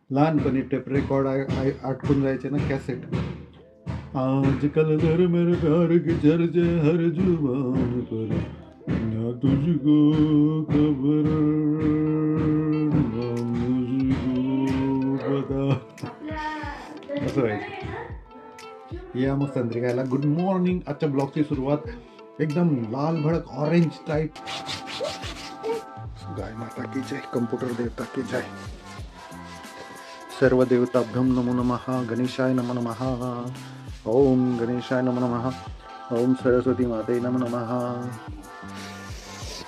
लहानपणी tape record अटकून जायचे ना कॅसेट. आजकल घर मेरे प्यार की चर्चा हर जुबान पर, ना तुझको खबर ना मुझको पता. असं व्हायचं. या मग संत्रिकायला गुड मॉर्निंग. आजच्या ब्लॉगची सुरुवात एकदम लाल भडक ऑरेंज टाईप. गाय माता की जय, कम्प्युटर देवता की जय. सर्व देवताभ्यं नमो नमः. गणेशाय नमो नमः. ओम गणेशाय नमो नमः. ओम सरस्वती माते नमो नमः.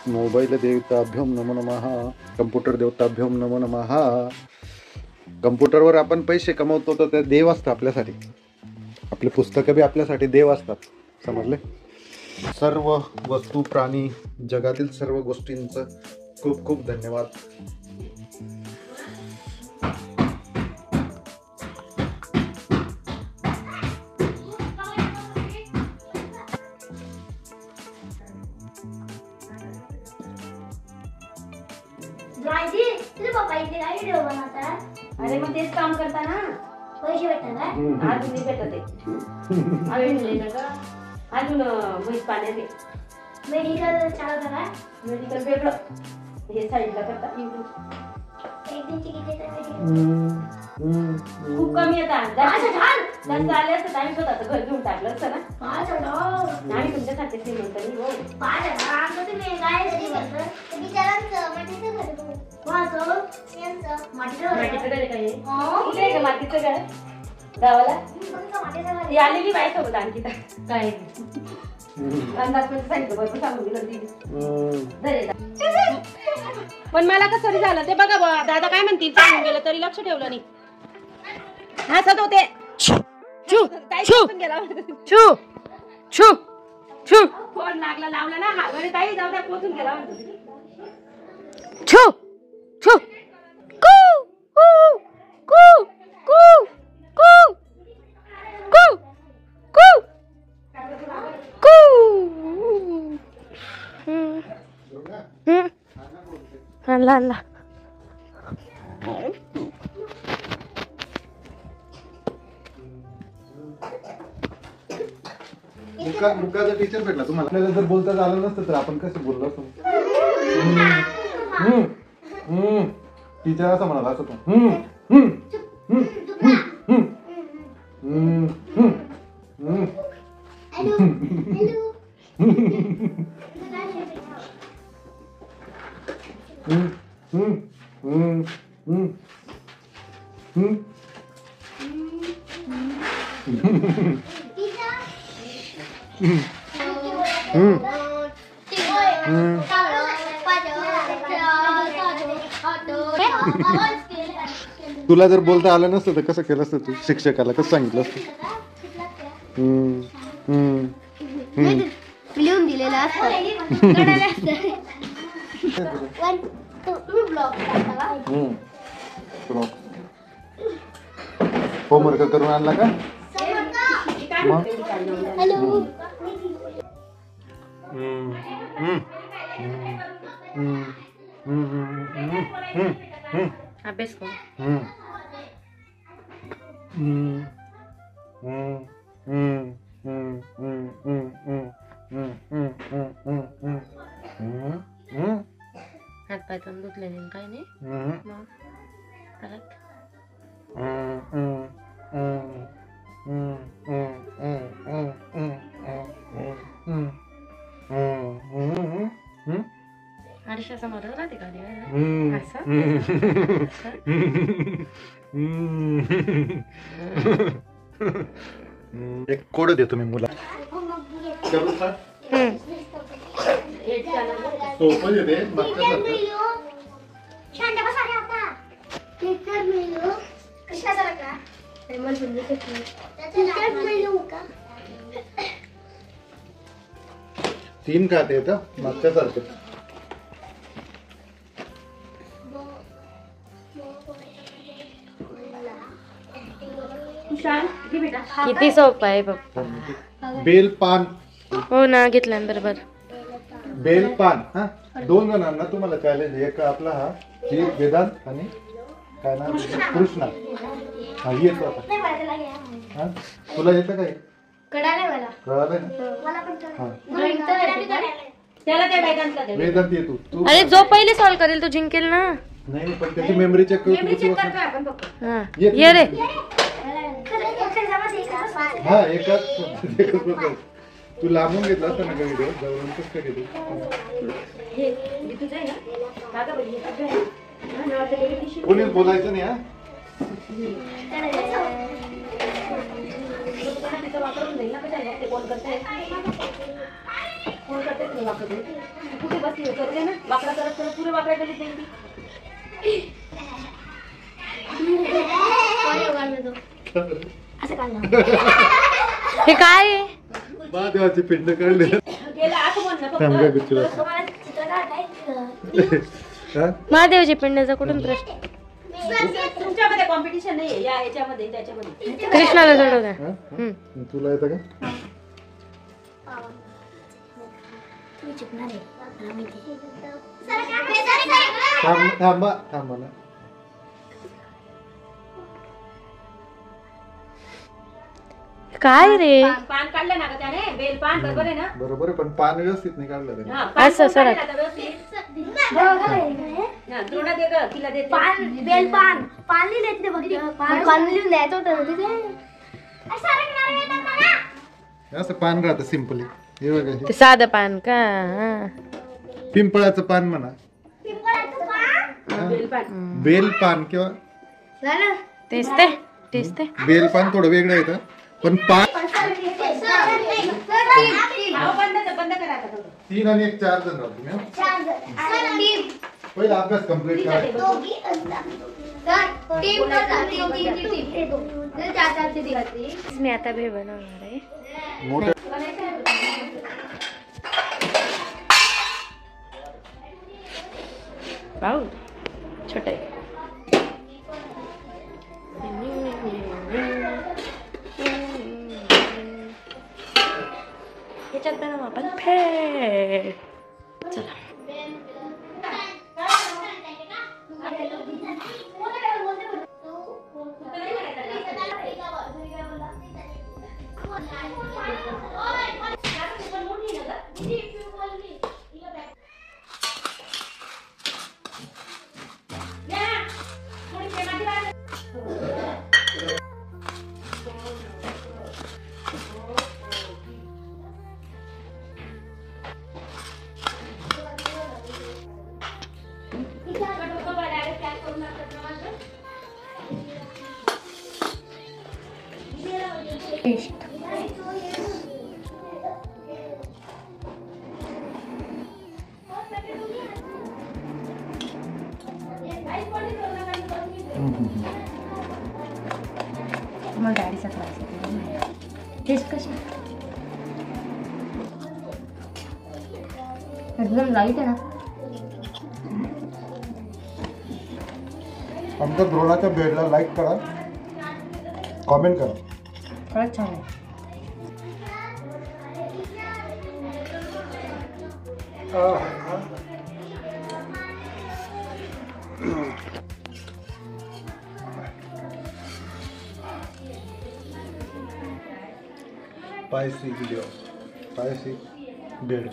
मोबाईल देवताभ्यं नमो नमः. कम्प्युटर देवताभ्यं नमो नमः. कम्प्युटरवर आपण पैसे कमवतो तर ते देव असतं आपल्यासाठी. आपले पुस्तकं बी आपल्यासाठी देव असतात. समजले. सर्व वस्तू प्राणी जगातील सर्व गोष्टींचं खूप खूप धन्यवाद. अरे मग तेच काम करता ना, पैसे भेटतात. अजून नाही भेटत अजून म्हैस पाण्याचे. मेडिकल चालवता का? मेडिकल वेगळं, हे साईडला करतात. खूप कमी येतात. जास्त आले असतं आम्ही स्वतःच घर घेऊन टाकलं असतं ना. आम्ही तुमच्यासाठी श्रीमंत मातीचं घर गावाला आलेली बाय सोबत आणखी काय अंदाज सांगितलं बरोबर सांगून दिलं. पण मला कसं तरी झालं ते बघा. दादा काय म्हणतील सांगून गेलं तरी लक्ष ठेवलं नाही. हसत होते. फोन लागला लावला ना. हा घरी काही जाऊ द्या पोचून गेला म्हणतो. आणला मुकाचा टीचर भेटला तुम्हाला. आपल्याला जर बोलता झालं नसतं तर आपण कसं बोललो असतो. टीचर असं म्हणाला असं तुला जर बोलता आलं नसतं तर कसं केलं असतं तू? शिक्षकाला कसं सांगितलं असतं? लिहून दिलेलं असतं. होमवर्क करून आणला का? अभ्यास कर. हात पाय पण दुखले नाही काय नाही. आरशाचा मदत राहते का एक कोड देतो मी मुला. तीन खाते येतं मागच्या सारखं. विशाल घे बेटा. किती सोपं आहे पप्पा. बेलपान. हो ना, घेतलं बरोबर. बेलपान. हा 2 जणांना तुम्हाला चॅलेंज. एक आपला हा वेदांत आणि काय नाव कृष्णा. हा येतो आता. हा तुला येतं काय? कळालं ना? हा वेदांत येतो तू. अरे जो पहिले सॉल्व करेल तो जिंकेल ना. नाही पण त्याची मेमरी चेक करू. ये रे. हा एकच तू लांबून घेतला असता ना का व्हिडिओ जवळून कसं काय घेतो. कोणी बोलायचं नाही. हा कुठे बसली करते ना वाकडा करत करत पुरे वाकडा केली त्यांची. हे काय आहे? महादेवाची पिंड काढले. महादेवाची पिंडाचा कुठून प्रश्न. तुमच्यामध्ये कॉम्पिटिशन नाही या याच्यामध्ये त्याच्यामध्ये. कृष्णाला चढवता. तुला येतं का? थांबा थांबा ना. काय रे? पान काढलं ना का त्याने बेल पान बरोबर आहे ना. बरोबर आहे पण पान व्यवस्थित नाही काढलं त्याने. असं सर द्रोणा दे ग तिला दे. बेल पान पाणी लिहिते बघ. पाणी लिहून द्यायचं होतं तिथे. असं पान राहतं सिम्पली. हे बघा ते साधं पान का? पिंपळाचं पान म्हणा. बेल पान. बेल पान किंवा तेच ते बेल पान थोडं वेगळं येतं पण पान. बंद करा आता थोडं. 3 आणि 1 4 जण राहतो तुम्ही. पहिला अभ्यास कम्प्लीट करा. मी आता भेळ बनवणार आहे. मोठं वाव छोटा आहे. याच्यात बनवू आपण भेळ. चला मग गाडीचा त्रास टेस्ट कशी एकदम लाईट आहे ना. आमच्या द्रोणाच्या बेडला लाईक करा, कॉमेंट करा. खरंच छान आहे. Spicy video, spicy bed.